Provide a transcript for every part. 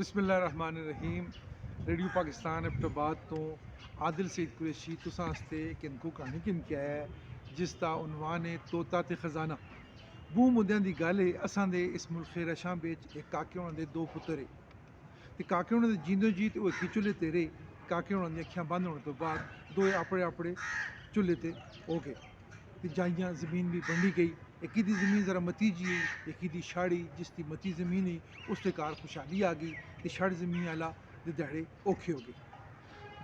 बिस्मिल्लाहिर्रहमानिर्रहीम। रेडियो पाकिस्तान एबटाबाद तो आदिल सईद कुरैशी तुसां आस्ते इक इनको कहानी किन क्या है जिसका उनवान है तोता ते खजाना। बू मुद्दों की गल है असां दे इस मुल्क रशां बिच एक काके होना दे दो पुत्तर है ते काके होना दे जींदो जी ते ओह इक चुल्हे ते रेह्। काके होना दी अक्खियां बंद होने तो बाद दोए अपने अपने चुल्हे ते हो गए ते जाइयां जमीन भी बंडी गई। एक दी जमीन जरा मती जी हुई, एक दी छाड़ी जिसकी मती जमीन ही उसके कार खुशहाली आ गई ते छड़ जमीन आला दे ध्याड़े औखे हो गए।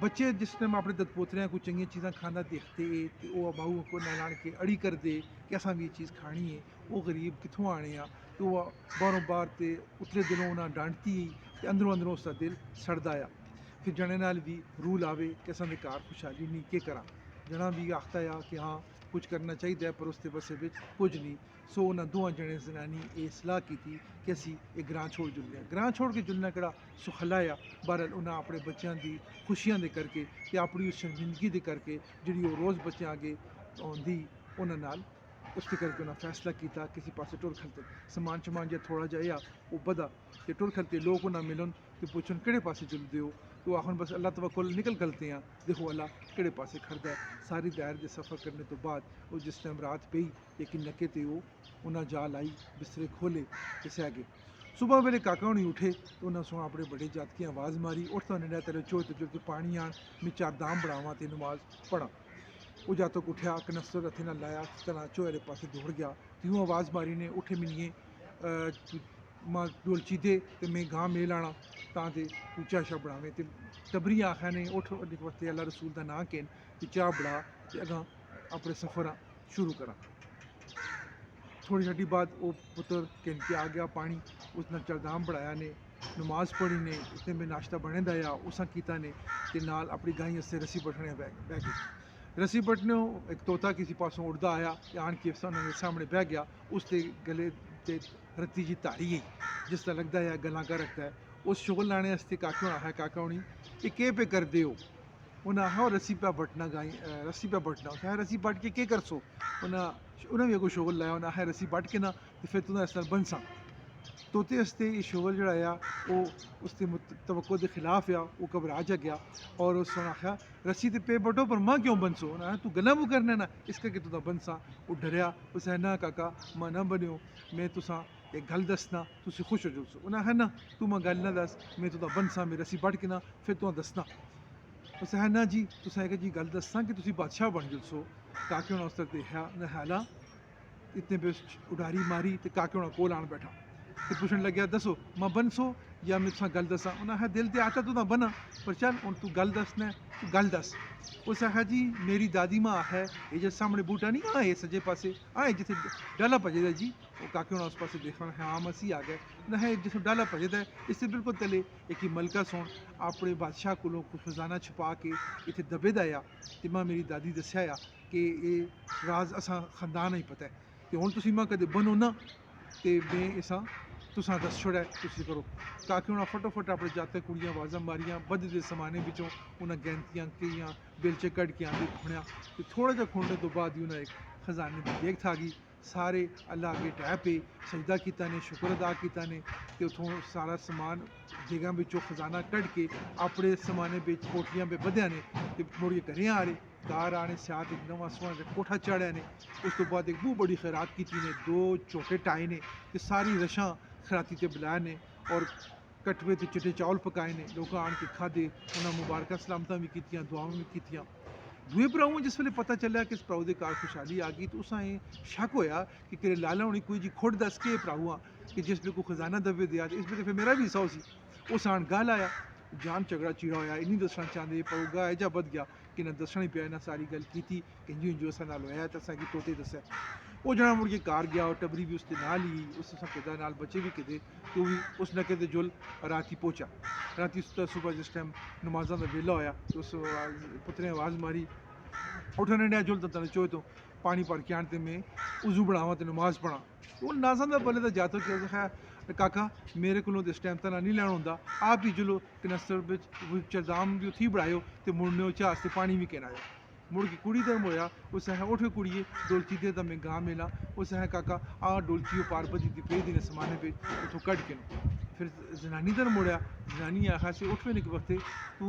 बच्चे जिस टाइम अपने दतपोतरियां को चंगी चीज़ां खाना देखते तो वह माऊ को नालान के अड़ी करते कि असा भी ये चीज़ खानी है। वो गरीब कितों आने आ तो वह बारों बार ते उतले दिलों उन्हें डांटती तो अंदरों अंदरों उसका दिल सड़दा आ। फिर जने नाल भी रूल आवे कि असा दे घर खुशहाली नहीं के करा। जना भी आखता है कि हाँ कुछ करना चाहिए पर उसके बसे बिच कुछ नहीं। सो उन्हें दोवें जने जनानी ये सलाह की थी कि असी एक ग्रां छोड़ जुलने। ग्रां छोड़ के जुलना कड़ा सुखला आ। बहरहाल उन्हें अपने बच्चों की खुशियां दे करके ते अपनी उस शर्मिंदगी दे करके जी रोज़ बच्चे आगे आँदी उन्होंने नाल उसके करके उन्हें फैसला किया किसी पास टुर खलते समान चमान जो थोड़ा जहा वो बदा तो टुर खलते लोग उन्हें मिलन तो पुछन कि पासे जुलते हो तो आखन बस अल्लाह तवक्कुल निकल गलते हैं देखो अल्लाह कि पासे खड़दा है। सारी दायर के सफ़र करने तो बाद वो जिस टाइम रात पई लेकिन नके ते उन्हें जाल आई बिस्तरे खोले तो सह गए। सुबह वेले काका होनी उठे तो उन्हें सो अपने बड़े जात की आवाज़ मारी उठता निड़ा तेरे चोए तो जो पानी आन मैं चार दाम बढ़ावा तो नमाज पढ़ा। वो जातक उठा कनस्तर हथे ना लाया तना चोए पास दौड़ गया त्यों आवाज़ मारी ने उठे मिनिए मां डोलची दे तो मैं गां मेल आना तां ते तू चाह शाह बनावे तो टबरी आखा ने उठ वस्ते अल्लाह रसूल का नां कहन कि चाह बना तो अगां अपने सफ़र शुरू करा। थोड़ी छड़ी बाद वो पुत्र कहन के आ गया पानी उसने चरदाम बढ़ाया ने नमाज पढ़ी ने इतने में नाश्ता बने दया उसा किया ने ते नाल अपनी गाई से रस्सी बटने बह गई। रस्सी बटने एक तोता किसी पासों उड़ता आया आन के सामने बह गया। उसके गले ते रत्ती जी धारी है जिसका लगता है गल्लां कर रखता है। उस शुगल लाने वास्ते काके होना है काका होनी ये के पे कर दे हो। उन्हें आखा रस्सी पे बटना गाई रस्सी पे बटना उसे रस्सी बट के कर सो उन्हें भी अगो शुगल लाया उन्हें आखा रस्सी बट के ना तो फिर तुंदा इस नाल बनसा। तोते वास्ते ये शुगल जड़ा आ वो उसके तवक्को के खिलाफ आ वो घबरा जा गया और उसने आखा रस्सी ते पे बटो पर मां क्यों बनसो उन्हें तू गला मुँह करना ना इस करके तुदा बनसा। वो डरिया उसे ना काका मां ना बनियो मैं तुसा एक गल दसना तुम खुश हो जाओ। उन्हें आखा ना तू मैं गल ना दस मैं तुदा बनसा मैं रस्सी बट के ना फिर तुम दसना। उस है ना जी तुसा एक जी गल दसा कि तुम बादशाह बन जुलसो। काके होना उस देखा नहाला इतने पे उडारी मारी तो काके होना कोल आन बैठा तो पूछने लग्या दसो मैं बनसो या मैं तुसा गल दसा। उन्हें आखा दिल ते आता तू ना बना पर चल हूँ तू गल दसना तू गल दस। उस आखा जी मेरी दादी माँ है ये जो सामने बूटा नहीं आए सजे पासे आए जिसे डाला भजेदा जी। वो काके होना उस पास देखा हाँ मसी आ गए ना है जिसमें डाला भजेदा है इससे बिल्कुल तले एक ही मलका सोन अपने बादशाह को खजाना छुपा के इतने दबे दा तो मैं मेरी दादी दसिया कि ये राज असा खानदान ही पता है तो हूँ तुम मैं कदे बनो ना तो मैं इसा तुसा दस छोड़ा तुम करो। काके होना फटोफट अपने जाते कुड़ियाँ आवाज़ा मारियां बदते समाने बिचों उन्हें गैंतियाँ केइयां बेलचे कढ़ के आंदे खुणिया तो थोड़ा जहा खुणने तो बाद ही उन्हें एक खजाने की देख था गई। सारे अल्लाह अगे टह पे सजदा किया ने शुक्र अदा किया ने तो उतों सारा समान जगह बिचों खजाना कढ़ के अपने समाने बिच कोठियां पे बधिया ने तो मुड़िए घरें आ रहे घर आने सियात एक नवा सोहना कोठा चाढ़िया ने। उस तो बाद एक बहुत बड़ी खैरात की ने दो झोटे टाए ने तो सारी रशां खराती ते बुलाया ने और कटवे ते चिट्टे चावल पकाए ने लोग आन के खाधे उन्हें मुबारक सलामत भी कीतियां दुआवां भी कीतियां। दुए भराऊं जिस वे पता चलिया कि इस भराऊ के घर खुशहाली आ गई तो उस शक होया कि तेरे लाला होनी कोई जी खुद दस के भराऊ आ कि जिस पे कोई खजाना दबे दिया इस पे फिर मेरा भी हिस्सा उसी। उस आन गल आया जान झगड़ा चिड़ा होया इन्हीं दसना चाहते पर गा एजा बद गया कि इन्हें दसना ही पिया इन्हें सारी गल की कि इंजो इंजो असा नाल होया तो असें तोते दस्या। वो जना मुड़ के घर गया और टबरी भी उसके नाल ही उस किदा नाल बच्चे भी किदे तो भी उस नके ते जुल राती पहुंचा। राती सुबह जिस टाइम नमाजा का वेला होया तो उस पुत्रे आवाज़ मारी उठने ने जुल तने चोए तो पानी भर के आन तो मैं उजू बनावा तो नमाज पढ़ा। वो नाजा का पहले तो जातो क्या काका मेरे को इस टाइम तना नहीं लैना होंगे आप ही चलो कनस्तर चरदाम भी उत्थी बढ़ाओ तो मुड़ने चाह से पानी भी कहना आया। मुड़ के कुड़ी धर्म होया उस है उठ कुड़िए डोलची दे मैं गां मेला उस है काका आ डोलची पार्वती की पे दिन समाने पे उतों कट के फिर जनानी तर मुड़िया, जनानी आखा से उठ मैंने वक्त तू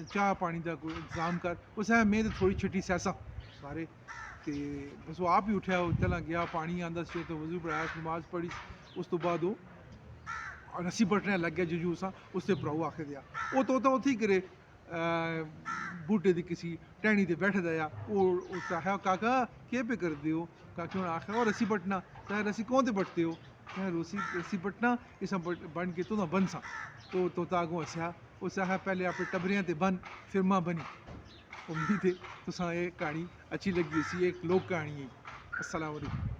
चाह पानी का कोई इंतजाम कर। उस आया मैं तो थोड़ी छिट्टी सैसा सारे ते बस वो आप ही उठा चला गया, पानी आंदा से तो वजू पढ़ाया, नमाज पढ़ी। उस तो बाद वो रस्सी बटने लग गया जजू सा उससे भराऊ आखे दिया वो तोता उत्थे ही करे बूटे दी किसी टहनी ते बैठे दया वो उस आखा काका के पे कर दे हो। काके उन्हें आखा और रस्सी बटना कहा रस्सी कौन ते बटते हो। कहा रस्सी रस्सी बटना इस बन के तो ना बन सा। तो तोता आगू हंसया उस आखा पहले अपने टबरियां ते बन फिर मां बनी। उम्मीद है तुसा ये कहानी अच्छी लगी सी, एक लोक कहानी है। अस्सलाम वालेकुम।